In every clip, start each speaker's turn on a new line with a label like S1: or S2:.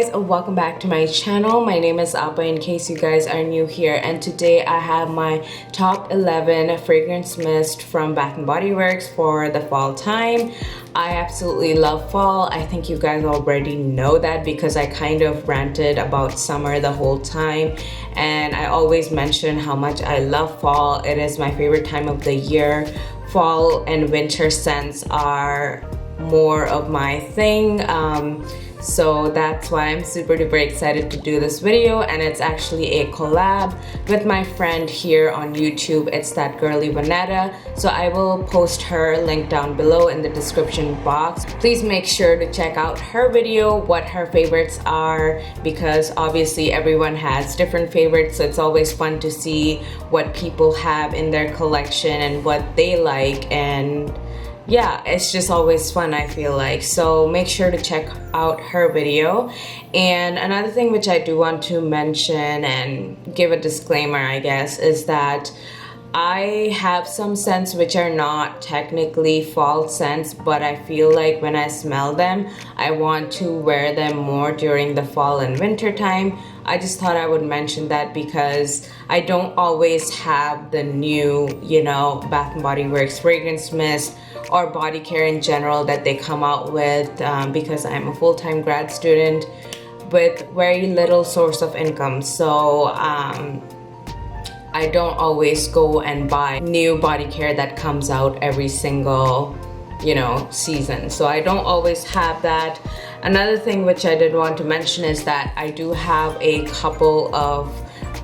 S1: guys, welcome back to my channel. My name is Appa in case you guys are new here, and today I have my top 11 fragrance mist from Bath & Body Works for the fall time. I absolutely love fall. I think you guys already know that because I kind of ranted about summer the whole time, and I always mention how much I love fall. It is my favorite time of the year. Fall and winter scents are more of my thing, so that's why I'm super duper excited to do this video, and it's actually a collab with my friend here on YouTube. It's that girly Wynetta, so I will post her link down below in the description box. Please make sure to check out her video, what her favorites are, because obviously everyone has different favorites, so it's always fun to see what people have in their collection and what they like, and yeah, it's just always fun, I feel like. So make sure to check out her video. And another thing which I do want to mention and give a disclaimer, I guess, is that I have some scents which are not technically fall scents, but I feel like when I smell them, I want to wear them more during the fall and winter time. I just thought I would mention that because I don't always have the new, Bath & Body Works fragrance mist or body care in general that they come out with, because I'm a full-time grad student with very little source of income. So I don't always go and buy new body care that comes out every single season, so I don't always have that. Another thing which I did want to mention is that I do have a couple of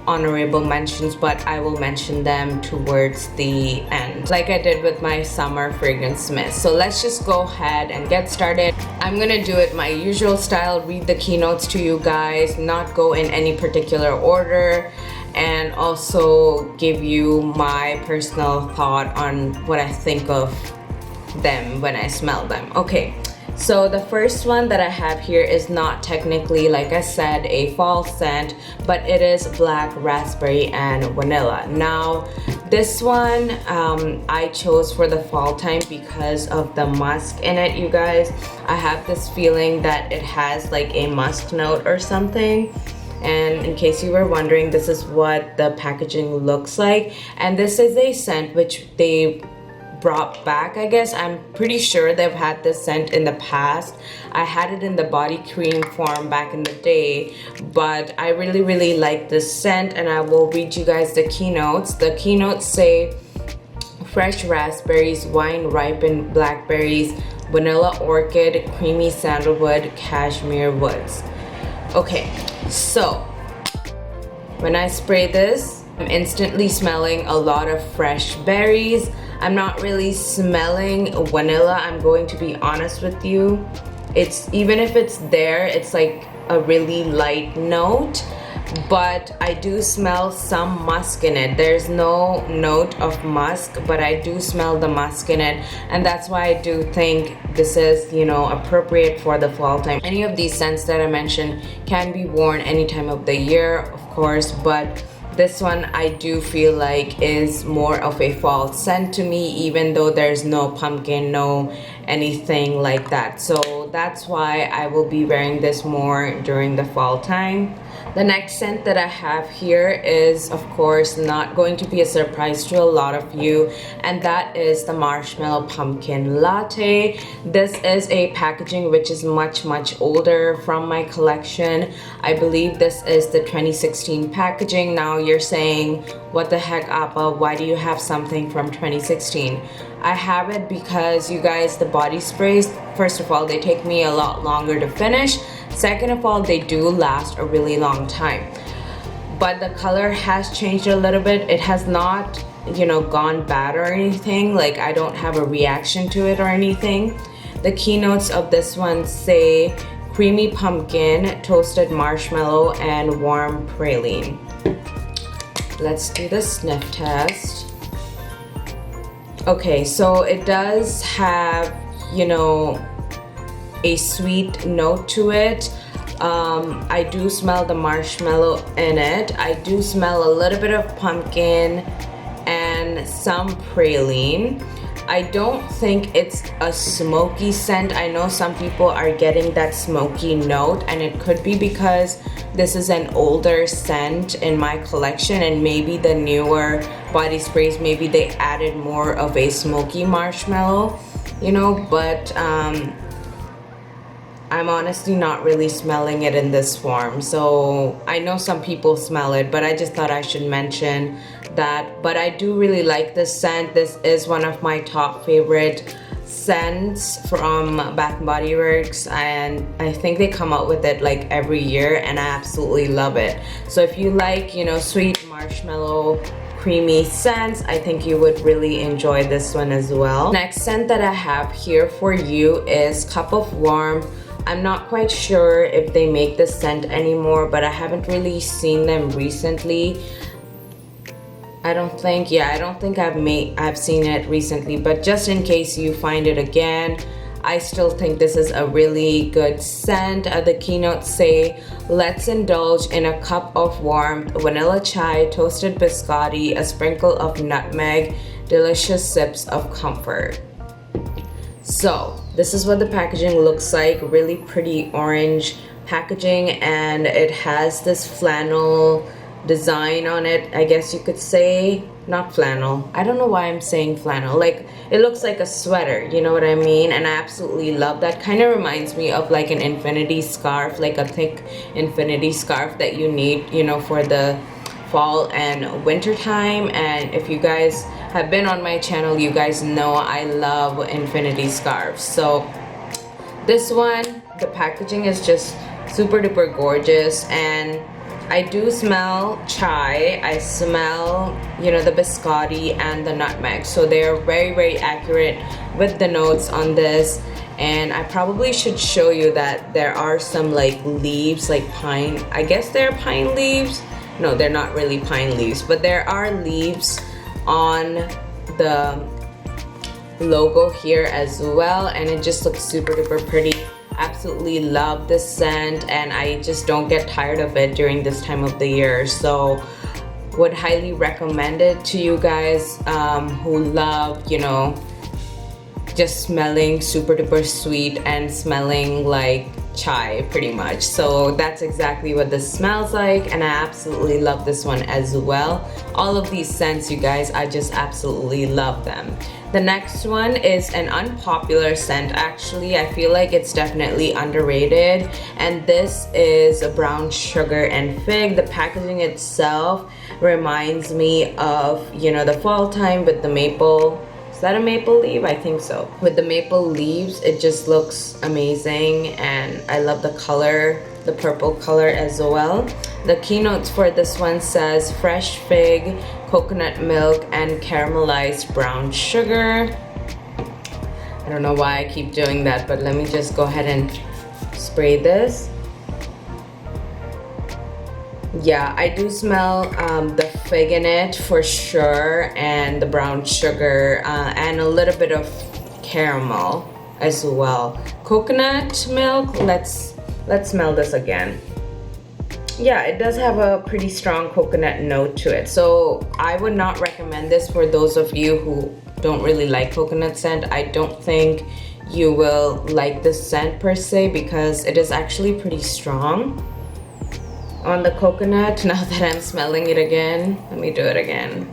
S1: honorable mentions, but I will mention them towards the end, like I did with my summer fragrance mist. So let's just go ahead and get started. I'm gonna do it my usual style, read the keynotes to you guys, not go in any particular order, and also give you my personal thought on what I think of them when I smell them. Okay, so the first one that I have here is not technically, like I said, a fall scent, but it is black raspberry and vanilla. Now this one I chose for the fall time because of the musk in it, you guys. I have this feeling that it has like a musk note or something. And in case you were wondering, this is what the packaging looks like, and this is a scent which they brought back, I guess. I'm pretty sure they've had this scent in the past. I had it in the body cream form back in the day, but I really like this scent, and I will read you guys the keynotes. The keynotes say fresh raspberries, wine ripened blackberries, vanilla orchid, creamy sandalwood, cashmere woods. Okay, so when I spray this, I'm instantly smelling a lot of fresh berries. I'm not really smelling vanilla, I'm going to be honest with you. It's, even if it's there, it's like a really light note, but I do smell some musk in it. There's no note of musk, but I do smell the musk in it, and that's why I do think this is, appropriate for the fall time. Any of these scents that I mentioned can be worn any time of the year, of course, but this one I do feel like is more of a fall scent to me, even though there's no pumpkin, no anything like that. So that's why I will be wearing this more during the fall time. The next scent that I have here is, of course, not going to be a surprise to a lot of you, and that is the Marshmallow Pumpkin Latte. This is a packaging which is much older from my collection. I believe this is the 2016 packaging. Now you're saying, what the heck, Appa, why do you have something from 2016? I have it because, you guys, the body sprays, first of all, they take me a lot longer to finish. Second of all, they do last a really long time. But the color has changed a little bit. It has not, gone bad or anything. Like, I don't have a reaction to it or anything. The keynotes of this one say creamy pumpkin, toasted marshmallow, and warm praline. Let's do the sniff test. Okay, so it does have, a sweet note to it. I do smell the marshmallow in it. I do smell a little bit of pumpkin and some praline. I don't think it's a smoky scent. I know some people are getting that smoky note, and it could be because this is an older scent in my collection, and maybe the newer body sprays, maybe they added more of a smoky marshmallow, you know, but I'm honestly not really smelling it in this form. So I know some people smell it, but I just thought I should mention that. But I do really like this scent. This is one of my top favorite scents from Bath & Body Works, and I think they come out with it like every year, and I absolutely love it. So if you like, you know, sweet marshmallow creamy scents, I think you would really enjoy this one as well. Next scent that I have here for you is Cup of Warmth. I'm not quite sure if they make this scent anymore, but I haven't really seen them recently. I don't think I've seen it recently, but just in case you find it again, I still think this is a really good scent. The keynotes say, let's indulge in a cup of warmth, vanilla chai, toasted biscotti, a sprinkle of nutmeg, delicious sips of comfort. So this is what the packaging looks like. Really pretty orange packaging, and it has this flannel design on it, I guess you could say. Not flannel, I don't know why I'm saying flannel, like it looks like a sweater, you know what I mean? And I absolutely love that. Kind of reminds me of like an infinity scarf, like a thick infinity scarf that you need, you know, for the fall and winter time. And if you guys have been on my channel, you guys know I love infinity scarves. So this one, the packaging is just super duper gorgeous, and I do smell chai, I smell, you know, the biscotti and the nutmeg. So they are very, very accurate with the notes on this. And I probably should show you that there are some like leaves, like pine, I guess they're pine leaves. No, they're not really pine leaves, but there are leaves on the logo here as well, and it just looks super duper pretty. Absolutely love this scent, and I just don't get tired of it during this time of the year. So would highly recommend it to you guys who love, you know, just smelling super duper sweet and smelling like chai pretty much. So that's exactly what this smells like, and I absolutely love this one as well. All of these scents, you guys, I just absolutely love them. The next one is an unpopular scent. Actually, I feel like it's definitely underrated, and this is a brown sugar and fig. The packaging itself reminds me of, you know, the fall time with the maple. Is that a maple leaf? I think so. With the maple leaves, it just looks amazing, and I love the color, the purple color as well. The keynotes for this one says fresh fig, coconut milk, and caramelized brown sugar. I don't know why I keep doing that, but let me just go ahead and spray this. Yeah, I do smell the fig in it for sure, and the brown sugar, and a little bit of caramel as well. Coconut milk, let's smell this again. Yeah, it does have a pretty strong coconut note to it. So I would not recommend this for those of you who don't really like coconut scent. I don't think you will like this scent per se, because it is actually pretty strong on the coconut. Now that I'm smelling it again, let me do it again.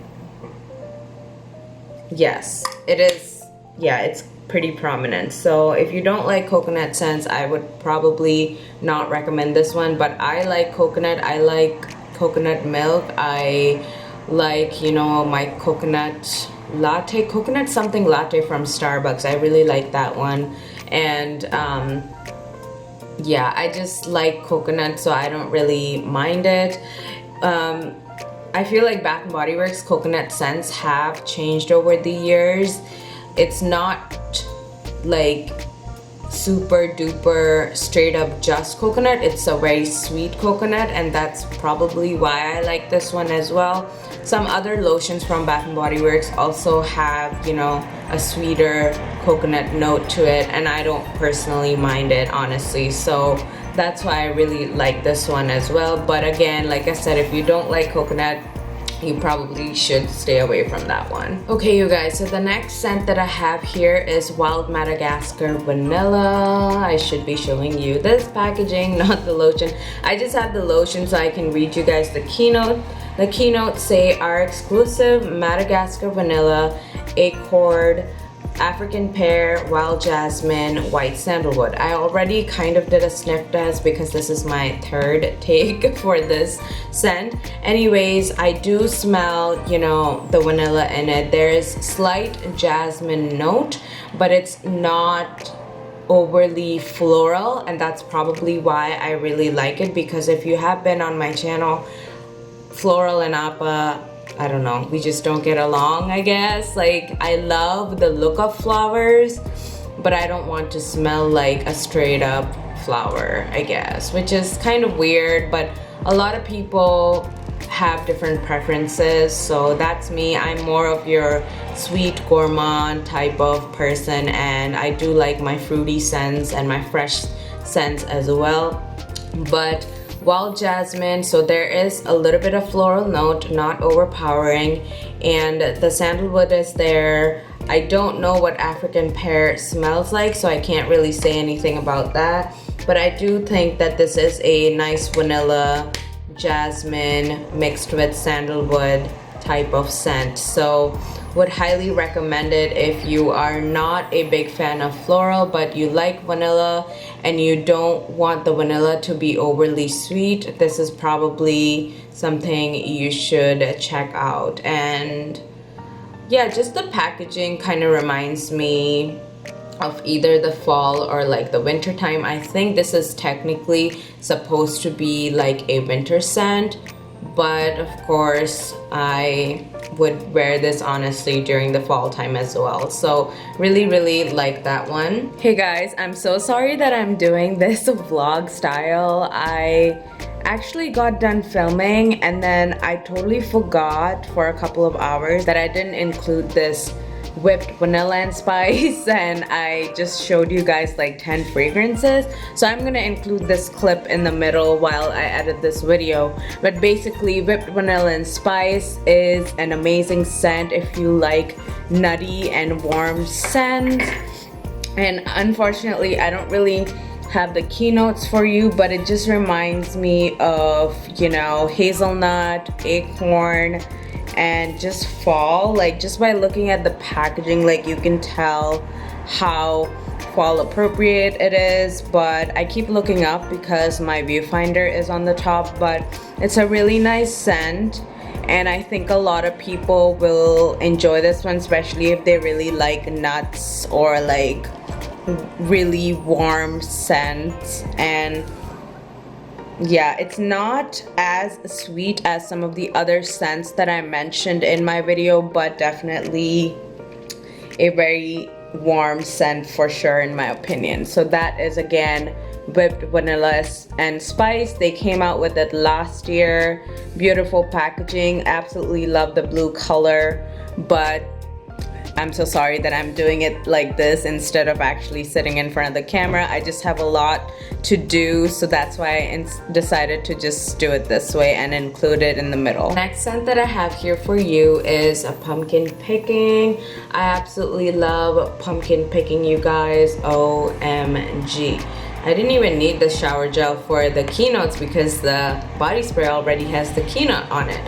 S1: Yes, it is. Yeah, it's pretty prominent. So if you don't like coconut scents, I would probably not recommend this one. But I like coconut. I like coconut milk. I like, you know, my coconut latte, coconut something latte from Starbucks. I really like that one. And yeah, I just like coconut, so I don't really mind it. I feel like Bath & Body Works coconut scents have changed over the years. It's not like super duper straight up just coconut. It's a very sweet coconut, and that's probably why I like this one as well. Some other lotions from Bath & Body Works also have, you know, a sweeter coconut note to it, and I don't personally mind it, honestly. So that's why I really like this one as well. But again, like I said, if you don't like coconut, you probably should stay away from that one. Okay, you guys, so the next scent that I have here is Wild Madagascar Vanilla. I should be showing you this packaging, not the lotion. I just have the lotion so I can read you guys the keynote. The keynotes say our exclusive Madagascar Vanilla, Accord, African Pear, Wild Jasmine, White Sandalwood. I already kind of did a sniff test because this is my third take for this scent. Anyways, I do smell, you know, the vanilla in it. There is slight jasmine note, but it's not overly floral, and that's probably why I really like it, because if you have been on my channel, Floral and Appa, I don't know, we just don't get along, I guess. Like, I love the look of flowers, but I don't want to smell like a straight up flower, I guess, which is kind of weird, but a lot of people have different preferences. So that's me. I'm more of your sweet gourmand type of person, and I do like my fruity scents and my fresh scents as well. But Wild Jasmine, so there is a little bit of floral note, not overpowering, and the sandalwood is there. I don't know what African Pear smells like, so I can't really say anything about that, but I do think that this is a nice vanilla jasmine mixed with sandalwood type of scent. So would highly recommend it if you are not a big fan of floral but you like vanilla and you don't want the vanilla to be overly sweet. This is probably something you should check out. And yeah, just the packaging kind of reminds me of either the fall or like the winter time. I think this is technically supposed to be like a winter scent, but of course I would wear this honestly during the fall time as well. So really like that one. Hey guys, I'm so sorry that I'm doing this vlog style. I actually got done filming and then I totally forgot for a couple of hours that I didn't include this whipped vanilla and spice, and I just showed you guys like 10 fragrances. So I'm gonna include this clip in the middle while I edit this video. But basically, whipped vanilla and spice is an amazing scent if you like nutty and warm scents. And unfortunately, I don't really have the keynotes for you, but it just reminds me of, you know, hazelnut, acorn, and just fall. Like, just by looking at the packaging, like, you can tell how fall appropriate it is. But I keep looking up because my viewfinder is on the top, but it's a really nice scent, and I think a lot of people will enjoy this one, especially if they really like nuts or like really warm scents. And yeah, it's not as sweet as some of the other scents that I mentioned in my video, but definitely a very warm scent for sure in my opinion. So that is again whipped vanilla and spice. They came out with it last year. Beautiful packaging. Absolutely love the blue color, but I'm so sorry that I'm doing it like this instead of actually sitting in front of the camera. I just have a lot to do, so that's why I decided to just do it this way and include it in the middle. Next scent that I have here for you is a pumpkin picking. I absolutely love pumpkin picking, you guys. OMG. I didn't even need the shower gel for the keynotes because the body spray already has the keynote on it.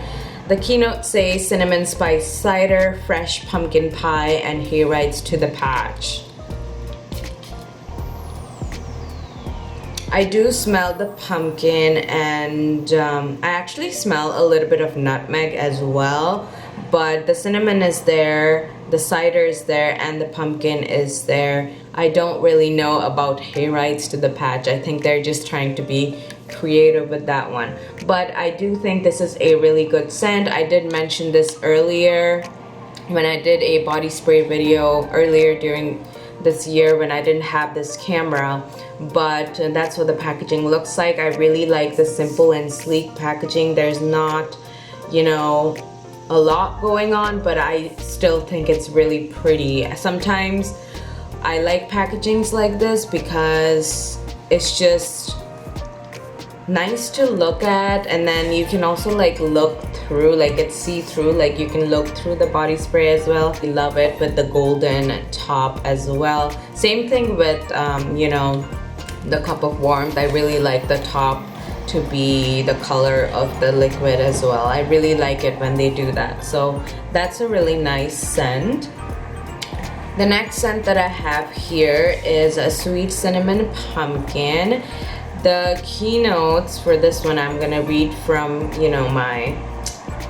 S1: The keynote says cinnamon spice cider, fresh pumpkin pie, and hayrides to the patch. I do smell the pumpkin, and I actually smell a little bit of nutmeg as well, but the cinnamon is there, the cider is there, and the pumpkin is there. I don't really know about hayrides to the patch. I think they're just trying to be creative with that one, but I do think this is a really good scent. I did mention this earlier when I did a body spray video earlier during this year when I didn't have this camera, but that's what the packaging looks like. I really like the simple and sleek packaging. There's not, you know, a lot going on, but I still think it's really pretty. Sometimes I like packagings like this because it's just nice to look at, and then you can also like look through, like it's see-through, like you can look through the body spray as well. I love it with the golden top as well. Same thing with you know, the cup of warmth. I really like the top to be the color of the liquid as well. I really like it when they do that. So that's a really nice scent. The next scent that I have here is a sweet cinnamon pumpkin. The keynotes for this one, I'm gonna read from, you know, my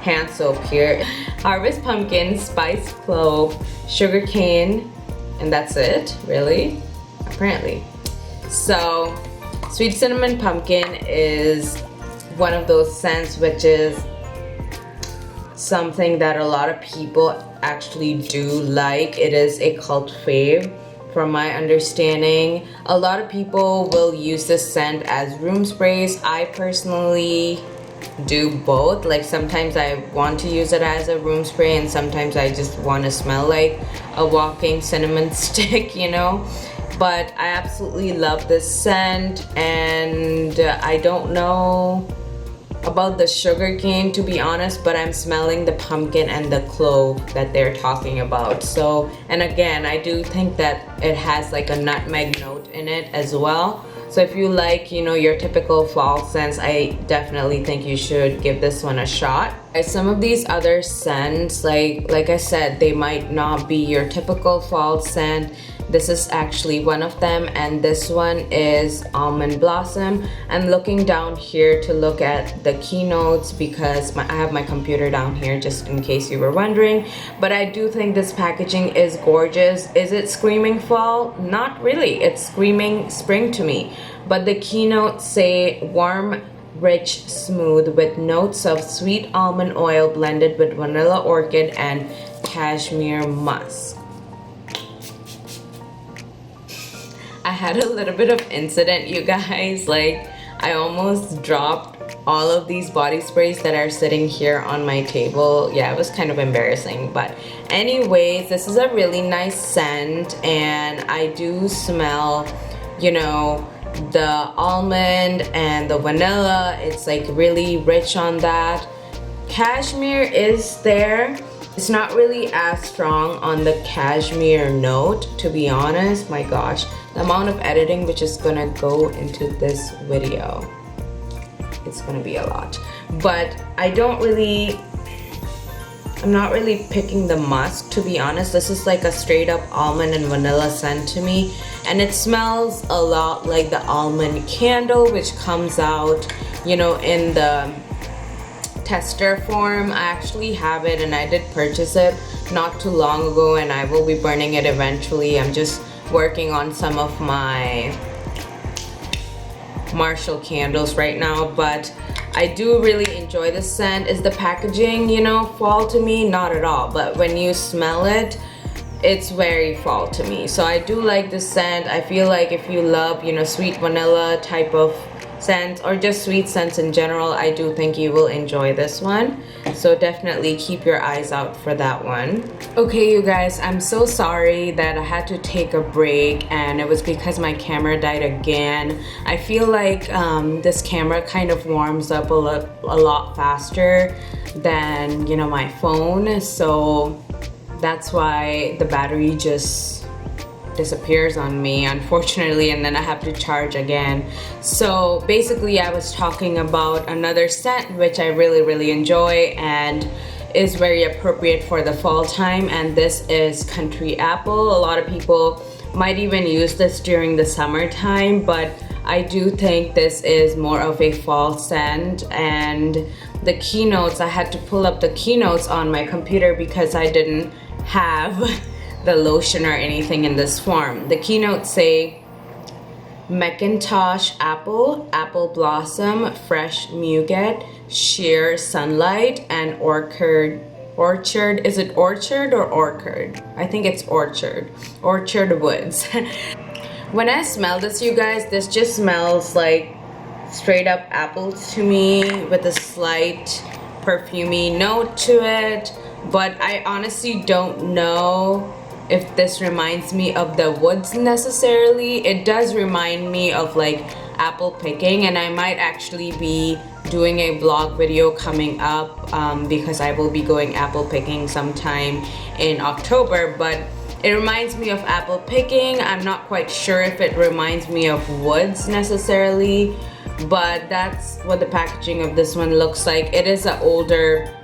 S1: hand soap here. Harvest pumpkin, spice clove, sugar cane, and that's it, really, apparently. So sweet cinnamon pumpkin is one of those scents which is something that a lot of people actually do like. It is a cult fave from my understanding. A lot of people will use this scent as room sprays. I personally do both. Like sometimes I want to use it as a room spray and sometimes I just want to smell like a walking cinnamon stick, you know. But I absolutely love this scent, and I don't know about the sugar cane, to be honest, but I'm smelling the pumpkin and the clove that they're talking about. So, and again, I do think that it has like a nutmeg note in it as well. So if you like, you know, your typical fall scents, I definitely think you should give this one a shot. Some of these other scents, like I said, they might not be your typical fall scent. This is actually one of them, and this one is Almond Blossom. I'm looking down here to look at the keynotes because I have my computer down here just in case you were wondering. But I do think this packaging is gorgeous. Is it screaming fall? Not really. It's screaming spring to me. But the keynotes say warm, rich, smooth with notes of sweet almond oil blended with vanilla orchid and cashmere musk. I had a little bit of incident, you guys. Like, I almost dropped all of these body sprays that are sitting here on my table. Yeah, it was kind of embarrassing. But anyways, this is a really nice scent, and I do smell, you know, the almond and the vanilla. It's like really rich on that. Cashmere is there. It's not really as strong on the cashmere note, to be honest. My gosh, the amount of editing which is gonna go into this video, it's gonna be a lot. But I'm not really picking the musk, to be honest. This is like a straight up almond and vanilla scent to me, and it smells a lot like the almond candle which comes out, you know, in the tester form. I actually have it, and I did purchase it not too long ago, and I will be burning it eventually. I'm just working on some of my Marshall candles right now, but I do really enjoy this scent. Is the packaging, you know, fall to me? Not at all, but when you smell it, it's very fall to me. So I do like this scent. I feel like if you love, you know, sweet vanilla type of scents or just sweet scents in general, I do think you will enjoy this one. So definitely keep your eyes out for that one. Okay, you guys, I'm so sorry that I had to take a break, and it was because my camera died again. I feel like this camera kind of warms up a lot faster than, you know, my phone, so that's why the battery just disappears on me, unfortunately, and then I have to charge again. So basically, I was talking about another scent which I really enjoy and is very appropriate for the fall time, and this is Country Apple. A lot of people might even use this during the summertime, but I do think this is more of a fall scent. And the keynotes, I had to pull up the keynotes on my computer because I didn't have the lotion or anything in this form. The keynotes say Macintosh apple, apple blossom, fresh muguet, sheer sunlight, and orchid. Is it orchard or orchid? I think it's orchard. Orchard woods. When I smell this, you guys, this just smells like straight up apples to me with a slight perfumey note to it. But I honestly don't know if this reminds me of the woods necessarily. It does remind me of like apple picking, and I might actually be doing a vlog video coming up because I will be going apple picking sometime in October, but it reminds me of apple picking. I'm not quite sure if it reminds me of woods necessarily, but that's what the packaging of this one looks like. It is an older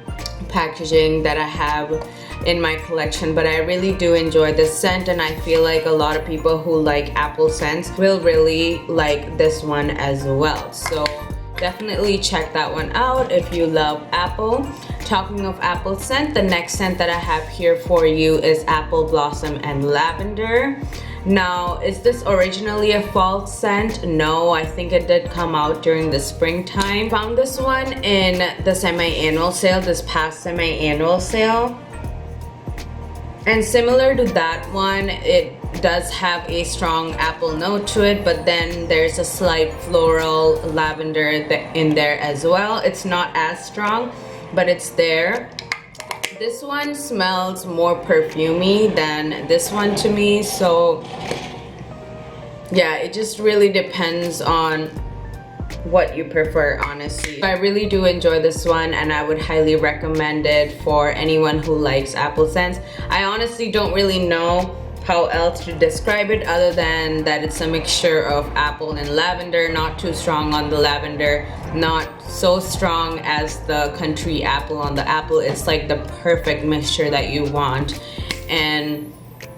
S1: packaging that I have in my collection, but I really do enjoy this scent, and I feel like a lot of people who like apple scents will really like this one as well. So definitely check that one out if you love apple. Talking of apple scent, the next scent that I have here for you is Apple Blossom and Lavender. Now, is this originally a fall scent? No, I think it did come out during the springtime. Found this one in the semi-annual sale, this past semi-annual sale. And similar to that one, it does have a strong apple note to it, but then there's a slight floral lavender in there as well. It's not as strong, but it's there. This one smells more perfumey than this one to me, so yeah, it just really depends on what you prefer, honestly. I really do enjoy this one, and I would highly recommend it for anyone who likes apple scents. I honestly don't really know how else to describe it other than that it's a mixture of apple and lavender, not too strong on the lavender, not so strong as the country apple on the apple. It's like the perfect mixture that you want, and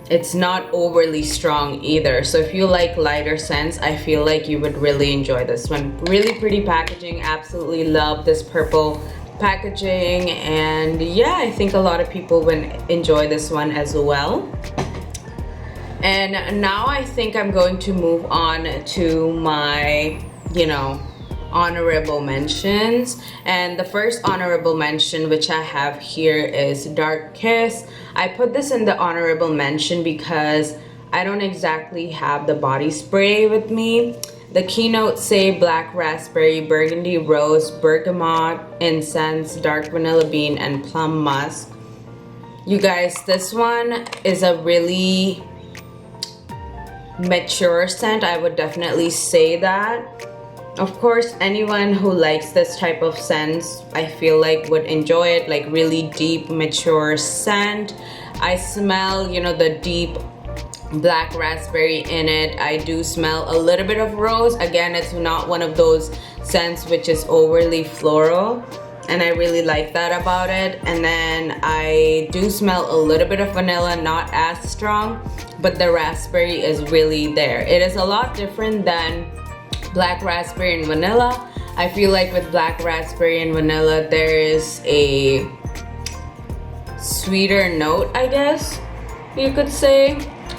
S1: it's not overly strong either. So if you like lighter scents, I feel like you would really enjoy this one. Really pretty packaging. Absolutely love this purple packaging, and yeah, I think a lot of people would enjoy this one as well. And now I think I'm going to move on to my, honorable mentions. And the first honorable mention which I have here is Dark Kiss. I put this in the honorable mention because I don't exactly have the body spray with me. The keynotes say black raspberry, burgundy rose, bergamot, incense, dark vanilla bean, and plum musk. You guys, this one is a really mature scent. I would definitely say that. Of course, anyone who likes this type of scents, I feel like would enjoy it. Like really deep, mature scent. I smell, the deep black raspberry in it. I do smell a little bit of rose. Again, it's not one of those scents which is overly floral, and I really like that about it. And then I do smell a little bit of vanilla, not as strong, but the raspberry is really there. It is a lot different than black raspberry and vanilla. I feel like with black raspberry and vanilla there is a sweeter note, I guess you could say,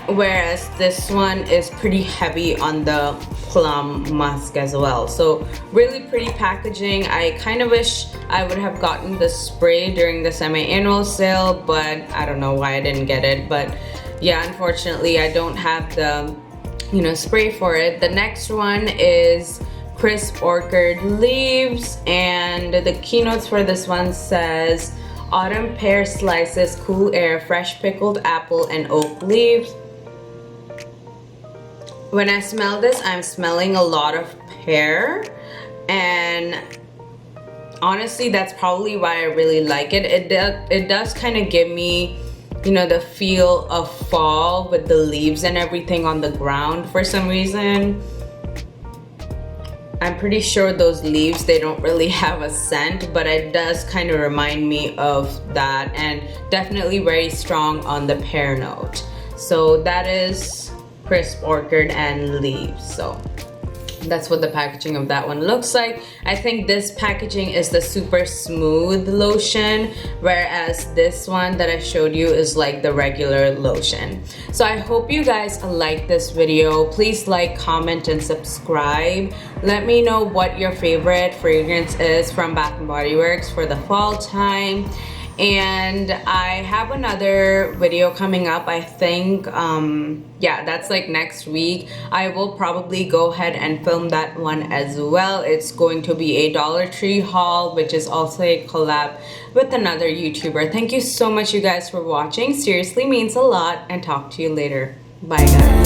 S1: whereas this one is pretty heavy on the plum musk as well. So really pretty packaging. I kind of wish I would have gotten the spray during the semi-annual sale, but I don't know why I didn't get it. But yeah, unfortunately I don't have the spray for it. The next one is Crisp Orchid Leaves, and the keynotes for this one says autumn pear slices, cool air, fresh pickled apple, and oak leaves. When I smell this, I'm smelling a lot of pear, and honestly that's probably why I really like it. It does kind of give me the feel of fall with the leaves and everything on the ground for some reason. I'm pretty sure those leaves, they don't really have a scent, but it does kind of remind me of that, and definitely very strong on the pear note. So that is Crisp Orchid and Leaves. So that's what the packaging of that one looks like. I think this packaging is the super smooth lotion, whereas this one that I showed you is like the regular lotion. So I hope you guys like this video. Please like, comment, and subscribe. Let me know what your favorite fragrance is from Bath & Body Works for the fall time. And I have another video coming up, I think. Yeah, that's like next week. I will probably go ahead and film that one as well. It's going to be a Dollar Tree haul, which is also a collab with another YouTuber. Thank you so much, you guys, for watching. Seriously means a lot, and talk to you later. Bye, guys.